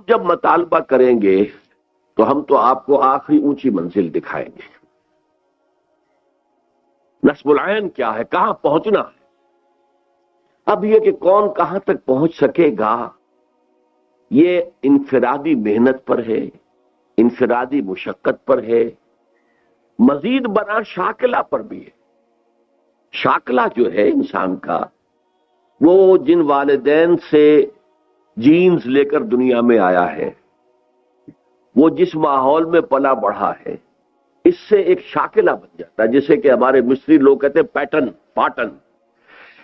آپ جب مطالبہ کریں گے تو ہم تو آپ کو آخری اونچی منزل دکھائیں گے. نصب العین کیا ہے؟ کہاں پہنچنا ہے. اب یہ کہ کون کہاں تک پہنچ سکے گا یہ انفرادی محنت پر ہے، انفرادی مشقت پر ہے، مزید برآں شاکلہ پر بھی ہے. شاکلہ جو ہے انسان کا، وہ جن والدین سے جینز لے کر دنیا میں آیا ہے، وہ جس ماحول میں پلا بڑھا ہے، اس سے ایک شاکلہ بن جاتا ہے. جیسے کہ ہمارے مصری لوگ کہتے ہیں پاٹن،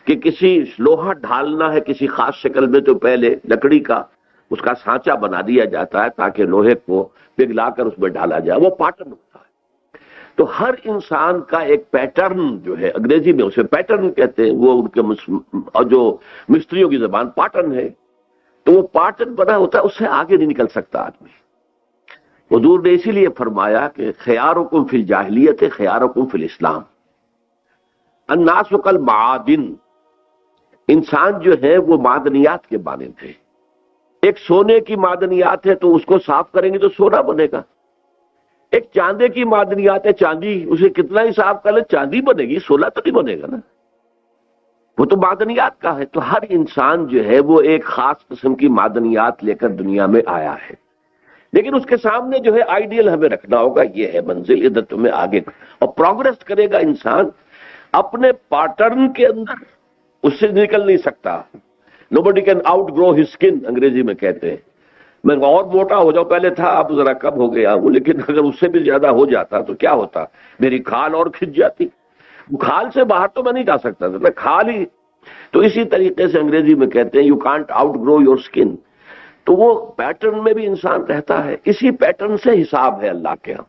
کہ کسی لوہا ڈھالنا ہے کسی خاص شکل میں تو پہلے لکڑی کا اس کا سانچہ بنا دیا جاتا ہے تاکہ لوہے کو پگھلا کر اس میں ڈالا جائے، وہ پاٹن ہوتا ہے. تو ہر انسان کا ایک پیٹرن جو ہے، انگریزی میں اسے پیٹرن کہتے ہیں، وہ ان کے جو مستریوں کی زبان پاٹن ہے، تو وہ پاٹن بنا ہوتا ہے، اس سے آگے نہیں نکل سکتا آدمی. حضور نے اسی لیے فرمایا کہ خیارکم فی الجاہلیت خیارکم فی الاسلام. الناس کالمعادن، انسان جو ہے وہ معدنیات کے مانند ہے. ایک سونے کی معدنیات ہے تو اس کو صاف کریں گے تو سونا بنے گا. ایک چاندے کی معدنیات ہے، چاندی، اسے کتنا ہی صاف کر لے چاندی بنے گی، سونا تو نہیں بنے گا نا، وہ تو معدنیات کا ہے. تو ہر انسان جو ہے وہ ایک خاص قسم کی معدنیات لے کر دنیا میں آیا ہے، لیکن اس کے سامنے جو ہے آئیڈیل ہمیں رکھنا ہوگا، یہ ہے منزل، ادھر تمہیں آگے. اور پروگرس کرے گا انسان اپنے پیٹرن کے اندر، اس سے نکل نہیں سکتا. nobody can outgrow his skin انگریزی میں کہتے ہیں. میں اور موٹا ہو جاؤں، پہلے تھا اب ذرا کم ہو گیا ہوں، لیکن اگر اس سے بھی زیادہ ہو جاتا تو کیا ہوتا، میری کھال اور کھنچ جاتی. کھال سے باہر تو میں نہیں جا سکتا تھا، میں کھال ہی. تو اسی طریقے سے انگریزی میں کہتے ہیں you can't outgrow your skin. تو وہ پیٹرن میں بھی انسان رہتا ہے، اسی پیٹرن سے حساب ہے اللہ کے ہاں.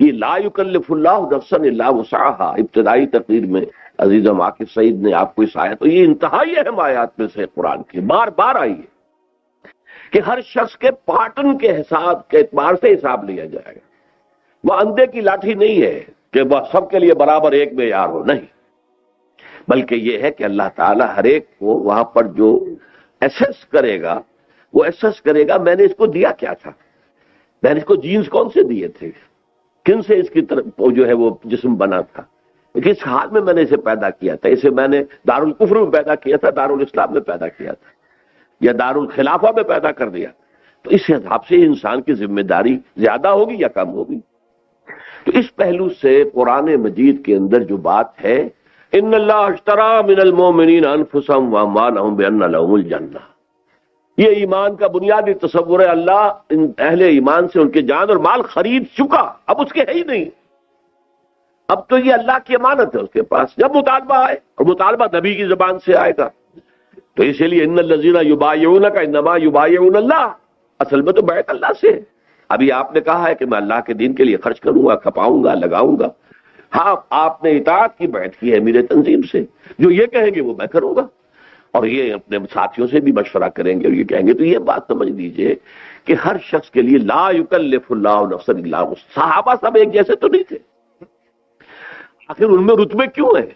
یہ لا یکلف اللہ نفسا الا وسعها، ابتدائی تقریر میں عزیز عاقب سعید نے آپ کو اس آیت، تو یہ انتہائی اہم آیات میں سے قرآن کی بار بار آئی ہے کہ ہر شخص کے پیٹرن کے حساب کے اعتبار سے حساب لیا جائے گا. وہ اندھے کی لاٹھی نہیں ہے کہ وہ سب کے لیے برابر ایک معیار ہو، نہیں، بلکہ یہ ہے کہ اللہ تعالیٰ ہر ایک کو وہاں پر جو ایسس کرے گا، وہ ایسس کرے گا میں نے اس کو دیا کیا تھا، میں نے اس کو جینز کون سے دیے تھے، کن سے اس کی طرف جو ہے وہ جسم بنا تھا، کس حال میں نے اسے پیدا کیا تھا. اسے میں نے دارالکفر میں پیدا کیا تھا، دارالاسلام میں پیدا کیا تھا، یا دارالخلافہ میں پیدا کر دیا. تو اس حساب سے انسان کی ذمہ داری زیادہ ہوگی یا کم ہوگی. تو اس پہلو سے قرآن مجید کے اندر جو بات ہے، ان اللہ اشترى من المؤمنین انفسهم واموالهم بان لهم الجنہ، یہ ایمان کا بنیادی تصور ہے. اللہ ان اہل ایمان سے ان کے جان اور مال خرید چکا، اب اس کے ہے ہی نہیں، اب تو یہ اللہ کی امانت ہے اس کے پاس. جب مطالبہ آئے، اور مطالبہ نبی کی زبان سے آئے گا، تو اسی لیے ان الذین یبایعونک انما یبایعون اللہ، اصل میں تو بیعت اللہ سے ہے. ابھی آپ نے کہا ہے کہ میں اللہ کے دین کے لیے خرچ کروں گا، کھپاؤں گا، لگاؤں گا. ہاں، آپ نے اطاعت کی بیعت کی ہے میرے تنظیم سے، جو یہ کہیں گے وہ میں کروں گا، اور یہ اپنے ساتھیوں سے بھی مشورہ کریں گے اور یہ کہیں گے. تو یہ بات سمجھ لیجئے کہ ہر شخص کے لیے لا یکلف اللہ نفسا الا وسعها. صحابہ سب ایک جیسے تو نہیں تھے، آخر ان میں رتبے کیوں ہیں؟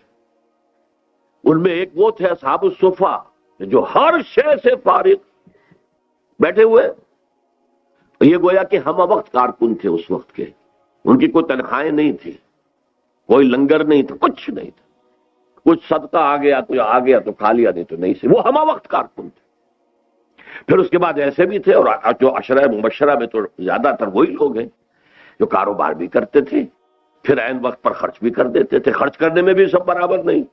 ان میں ایک وہ تھے اصحاب الصفہ جو ہر شے سے فارغ بیٹھے ہوئے. یہ گویا کہ ہم وقت کارکن تھے اس وقت کے، ان کی کوئی تنخواہیں نہیں تھی، کوئی لنگر نہیں تھا، کچھ نہیں تھا. کچھ صدقہ آ گیا تو آ گیا تو کھا لیا، نہیں تو نہیں سے. وہ ہم وقت کارکن تھے. پھر اس کے بعد ایسے بھی تھے، اور جو عشرہ مبشرہ میں تو زیادہ تر وہی لوگ ہیں جو کاروبار بھی کرتے تھے، پھر عین وقت پر خرچ بھی کر دیتے تھے. خرچ کرنے میں بھی سب برابر نہیں.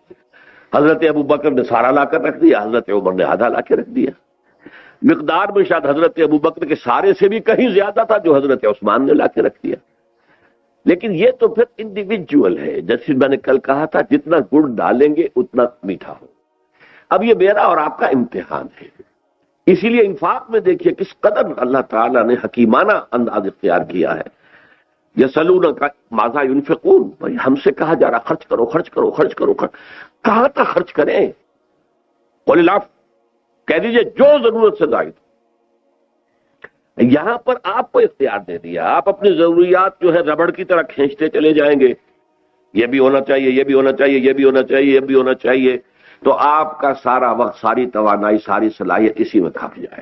حضرت ابو بکر نے سارا لا کر رکھ دیا، حضرت عمر نے آدھا لا کے رکھ دیا. مقدار میں شاید حضرت ابو بکر کے سارے سے بھی کہیں زیادہ تھا جو حضرت عثمان نے لا کے رکھ دیا. لیکن یہ تو پھر انڈیویجول ہے، جیسے میں نے کل کہا تھا جتنا گڑ ڈالیں گے اتنا میٹھا ہو. اب یہ میرا اور آپ کا امتحان ہے. اسی لیے انفاق میں دیکھیے کس قدر اللہ تعالیٰ نے حکیمانہ انداز اختیار کیا ہے. یسألونک ماذا ينفقون، بھائی ہم سے کہا جا رہا خرچ کرو خرچ کرو خرچ کرو. کہاں تک خرچ کریں؟ قل العفو، کہہ دیجئے جو ضرورت سے زائد. یہاں پر آپ کو اختیار دے دیا، آپ اپنی ضروریات جو ہے ربڑ کی طرح کھینچتے چلے جائیں گے، یہ بھی ہونا چاہیے، یہ بھی ہونا چاہیے، یہ بھی ہونا چاہیے، یہ بھی ہونا چاہیے، تو آپ کا سارا وقت، ساری توانائی، ساری صلاحیت اسی میں کھپ جائے.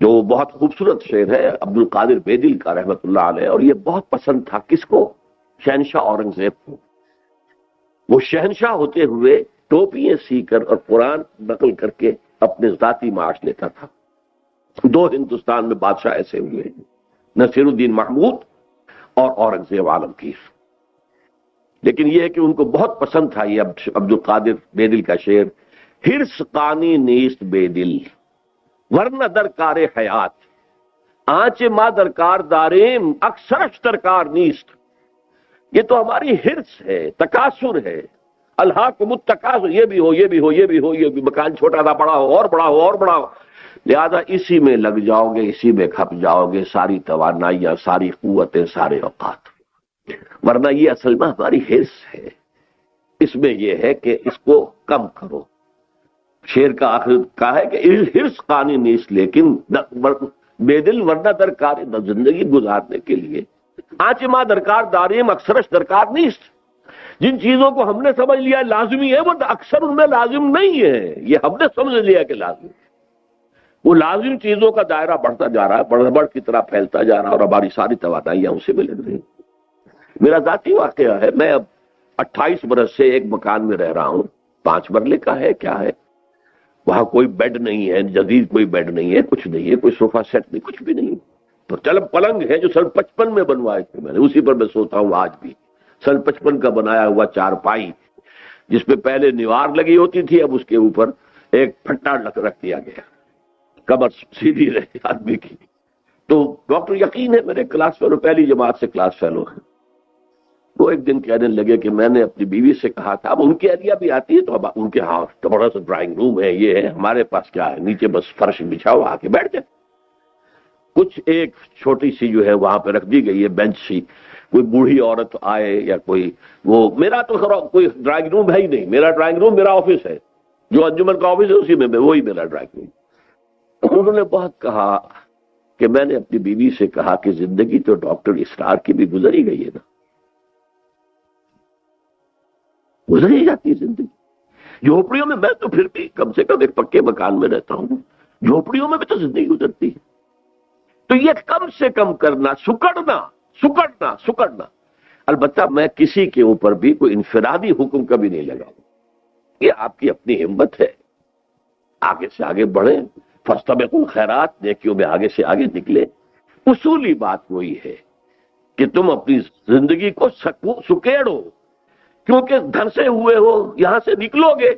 جو بہت خوبصورت شعر ہے عبد القادر بیدل کا رحمت اللہ علیہ، اور یہ بہت پسند تھا کس کو؟ شہنشاہ اورنگزیب کو۔ وہ شہنشاہ ہوتے ہوئے ٹوپیاں سی کر اور قرآن نقل کر کے اپنے ذاتی معاش لیتا تھا۔ دو ہندوستان میں بادشاہ ایسے ہوئے، نصیر الدین محمود اور اورنگزیب عالمگیر۔ لیکن یہ ہے کہ ان کو بہت پسند تھا یہ عبد القادر بیدل کا شعر، ہرس قانی نیست بے دل ورنہ درکار حیات، آنچ ماں درکار داریم اکثرش درکار نیست۔ یہ تو ہماری ہرس ہے، تکاثر ہے، الہاکم التکاثر، یہ بھی ہو یہ بھی ہو یہ بھی ہو، یہ بھی مکان چھوٹا تھا بڑا ہو اور بڑا ہو اور بڑا ہو، لہذا اسی میں لگ جاؤ گے، اسی میں کھپ جاؤ گے، ساری توانائیاں، ساری قوتیں، سارے اوقات۔ ورنہ یہ اصل میں ہماری حرص ہے، اس میں یہ ہے کہ اس کو کم کرو۔ شعر کا آخر کہا ہے کہ حرص قانی نیست، لیکن بے دل ورنہ درکار زندگی گزارنے کے لیے آنچ ماں درکار داریم اکثرش درکار نیست۔ جن چیزوں کو ہم نے سمجھ لیا لازمی ہے وہ اکثر ان میں لازم نہیں ہے، یہ ہم نے سمجھ لیا کہ لازم ہے۔ وہ لازم چیزوں کا دائرہ بڑھتا جا رہا ہے، بڑھ کی طرح پھیلتا جا رہا ہے، اور ہماری ساری توانائیاں اسی میں لگ رہی ہیں۔ میرا ذاتی واقعہ ہے، میں اب 28 برس سے ایک مکان میں رہ رہا ہوں، 5 مرلے کا ہے، کیا ہے وہاں کوئی بیڈ نہیں ہے، جدید کوئی بیڈ نہیں ہے، کچھ نہیں ہے، کوئی صوفہ سیٹ نہیں، کچھ بھی نہیں۔ تو چل پلنگ ہے جو سن 55 میں بنوائے تھے میں نے، اسی پر میں سوتا ہوں آج بھی، سن 55 کا بنایا ہوا چارپائی جس پہ پہلے نیوار لگی ہوتی تھی، اب اس کے اوپر ایک پھٹا رکھ دیا گیا، کمر سیدھی رہے آدمی کی۔ تو ڈاکٹر یقین ہے میرے کلاس فیلو، پہلی جماعت سے کلاس فیلو ہیں، وہ ایک دن کہنے لگے کہ میں نے اپنی بیوی سے کہا تھا، اب ان کے ایریا بھی آتی ہے تو اب ان کے ہاں بڑا سا ڈرائنگ روم ہے، یہ ہے، ہمارے پاس کیا ہے، نیچے بس فرش بچھاؤ، آ کے بیٹھ جائے۔ کچھ ایک چھوٹی سی جو ہے وہاں پہ رکھ دی گئی ہے بینچ سی، کوئی بوڑھی عورت آئے یا کوئی، وہ میرا تو کوئی ڈرائنگ روم ہے ہی نہیں، میرا ڈرائنگ روم میرا آفس ہے، جو انجمن کا آفس ہے اسی میں وہی میرا ڈرائنگ روم۔ انہوں نے بہت کہا کہ میں نے اپنی بیوی سے کہا کہ زندگی تو ڈاکٹر اسرار کی بھی گزری گئی ہے نا، گزری جاتی ہے زندگی۔ جھوپڑیوں میں تو پھر بھی کم سے کم ایک پکے مکان میں رہتا ہوں، جھوپڑیوں میں بھی تو زندگی گزرتی ہے۔ تو یہ کم سے کم کرنا، سکڑنا۔ البتہ میں کسی کے اوپر بھی کوئی انفرادی حکم کبھی نہیں لگاؤں، یہ آپ کی اپنی ہمت ہے، آگے سے آگے بڑھیں، فاستبقوا الخیرات، نیکیوں میں آگے سے آگے نکلے۔ اصولی بات وہی ہے کہ تم اپنی زندگی کو سکیڑو، کیونکہ دھنسے ہوئے ہو، یہاں سے نکلو گے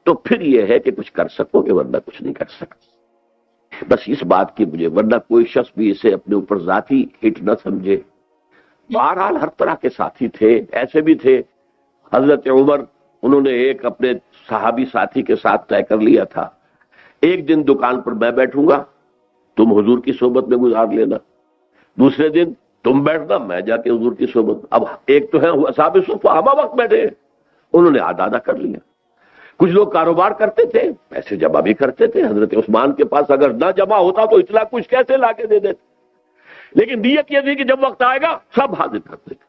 تو پھر یہ ہے کہ کچھ کر سکو گے، ورنہ کچھ نہیں کر سکتے۔ بس اس بات کی مجھے، ورنہ کوئی شخص بھی اسے اپنے اوپر ذاتی ہٹ نہ سمجھے۔ بہرحال ہر طرح کے ساتھی تھے، ایسے بھی تھے، حضرت عمر، انہوں نے ایک اپنے صحابی ساتھی کے ساتھ طے کر لیا تھا، ایک دن دکان پر میں بیٹھوں گا، تم حضور کی صحبت میں گزار لینا، دوسرے دن تم بیٹھنا، میں جا کے حضور کی صحبت۔ اب ایک تو ہے اصحاب صفہ، ہمہ وقت بیٹھے، انہوں نے آدھا کر لیا۔ کچھ لوگ کاروبار کرتے تھے، پیسے جمع بھی کرتے تھے، حضرت عثمان کے پاس اگر نہ جمع ہوتا تو اتنا کچھ کیسے لا کے دے دیتے، لیکن نیت یہ تھی کہ جب وقت آئے گا سب حاضر کرتے تھے۔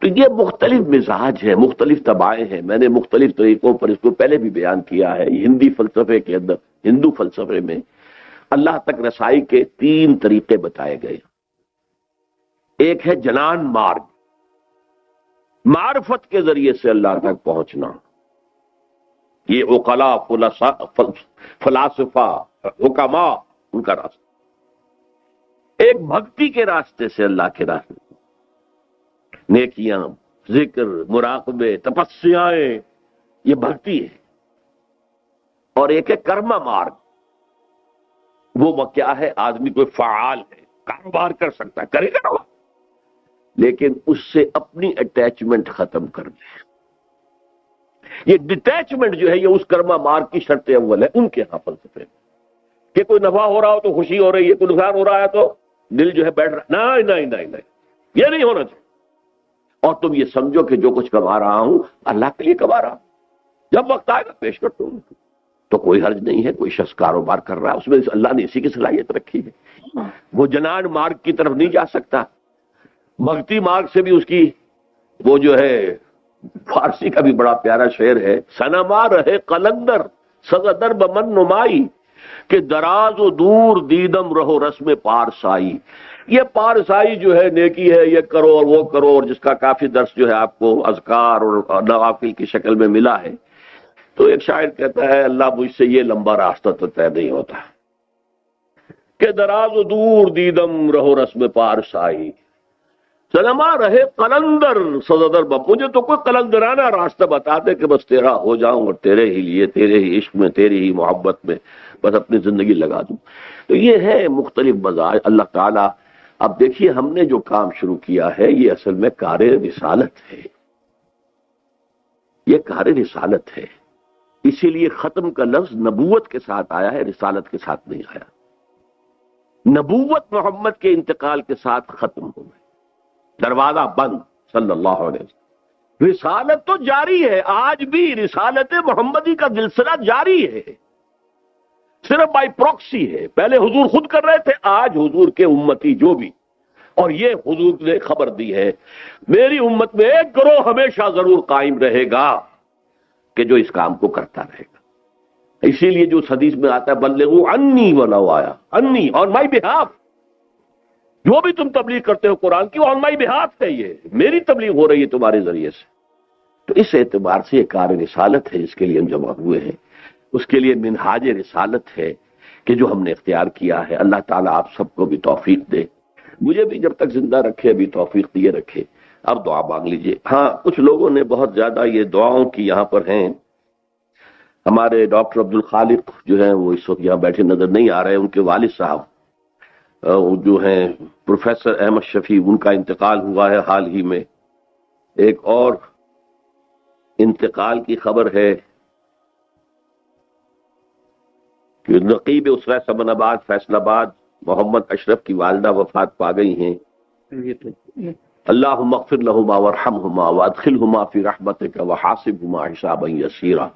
تو یہ مختلف مزاج ہے، مختلف طبائیں ہیں، میں نے مختلف طریقوں پر اس کو پہلے بھی بیان کیا ہے۔ ہندی فلسفے کے اندر، ہندو فلسفے میں اللہ تک رسائی کے 3 طریقے بتائے گئے۔ ایک ہے جنان مارگ، معرفت کے ذریعے سے اللہ تک پہنچنا، یہ عقلاء، فلاسفہ، حکماء، ان کا راستہ۔ ایک بھکتی کے راستے سے اللہ کے راستے، نیکیاں، ذکر، مراقبے، تپسیائیں، یہ بھکتی ہے۔ اور ایک ہے کرما مارگ، وہ کیا ہے، آدمی کوئی فعال ہے، کاروبار کر سکتا ہے، کرے گا، لیکن اس سے اپنی اٹیچمنٹ ختم کر دے۔ یہ ڈیٹیچمنٹ جو ہے یہ اس کرما مارگ کی شرط اول ہے ان کے ہاں فلسفے میں، کہ کوئی نفع ہو رہا ہو تو خوشی ہو رہی ہے، کوئی نقصان ہو رہا ہے تو دل جو ہے بیٹھ رہا، نہیں، یہ نہیں ہونا چاہیے۔ اور تم یہ سمجھو کہ جو کچھ کما رہا ہوں اللہ کے لیے کما رہا ہوں، جب وقت آئے گا پیش کر دوں گا، تو کوئی حرج نہیں ہے۔ کوئی شخص کاروبار کر رہا ہے، اس میں اللہ نے اسی کی صلاحیت رکھی ہے، وہ جنان مارگ کی طرف نہیں جا سکتا، بھکتی مارگ سے بھی اس کی، وہ جو ہے فارسی کا بھی بڑا پیارا شعر ہے، سنما رہے قلندر سزدر بمن نمائی، کہ دراز و دور دیدم رہو رسم پارسائی. یہ پارسائی جو ہے نیکی ہے، یہ کرو اور وہ کرو، اور جس کا کافی درس جو ہے آپ کو اذکار اور نوافل کی شکل میں ملا ہے. تو ایک شاعر کہتا ہے اللہ مجھ سے یہ لمبا راستہ تو طے نہیں ہوتا کہ دراز و دور دیدم رہو رسم پارسائی. سلما رہے قلندر سزدر بپ، مجھے تو کوئی قلندرانہ راستہ بتا دے کہ بس تیرا ہو جاؤں اور تیرے ہی لیے، تیرے ہی عشق میں، تیرے ہی محبت میں بس اپنی زندگی لگا دوں. تو یہ ہے مختلف مزاج اللہ تعالیٰ. اب دیکھیے ہم نے جو کام شروع کیا ہے یہ اصل میں کار رسالت ہے، یہ کار رسالت ہے. اسی لیے ختم کا لفظ نبوت کے ساتھ آیا ہے، رسالت کے ساتھ نہیں آیا. نبوت محمد کے انتقال کے ساتھ ختم ہو گئی، دروازہ بند صلی اللہ علیہ وسلم. رسالت تو جاری ہے، آج بھی رسالت محمدی کا سلسلہ جاری ہے، صرف بائی پروکسی ہے. پہلے حضور خود کر رہے تھے، آج حضور کے امتی جو بھی، اور یہ حضور نے خبر دی ہے میری امت میں ایک گروہ ہمیشہ ضرور قائم رہے گا کہ جو اس کام کو کرتا رہے گا. اسی لیے جو حدیث میں آتا ہے بلغوا انی ولو آیا، انی آن مائی بہاف، جو بھی تم تبلیغ کرتے ہو قرآن کی آن مائی بہاف ہے، یہ میری تبلیغ ہو رہی ہے تمہارے ذریعے سے. تو اس اعتبار سے یہ کار رسالت ہے جس کے لیے ہم جمع ہوئے ہیں، اس کے لیے منہاج رسالت ہے کہ جو ہم نے اختیار کیا ہے. اللہ تعالیٰ آپ سب کو بھی توفیق دے، مجھے بھی جب تک زندہ رکھے ابھی توفیق دیے رکھے. اب دعا مانگ لیجئے. ہاں کچھ لوگوں نے بہت زیادہ یہ دعاؤں کی یہاں پر ہیں. ہمارے ڈاکٹر عبد الخالق جو ہیں وہ اس وقت یہاں بیٹھے نظر نہیں آ رہے، ان کے والد صاحب جو ہیں پروفیسر احمد شفیع، ان کا انتقال ہوا ہے حال ہی میں. ایک اور انتقال کی خبر ہے کہ نقیب اسرہ سمن آباد فیصل آباد محمد اشرف کی والدہ وفات پا گئی ہیں. اللہم اغفر لہما وارحمہما وادخلہما فی رحمتک وحاسبہما حسابا یسیرا.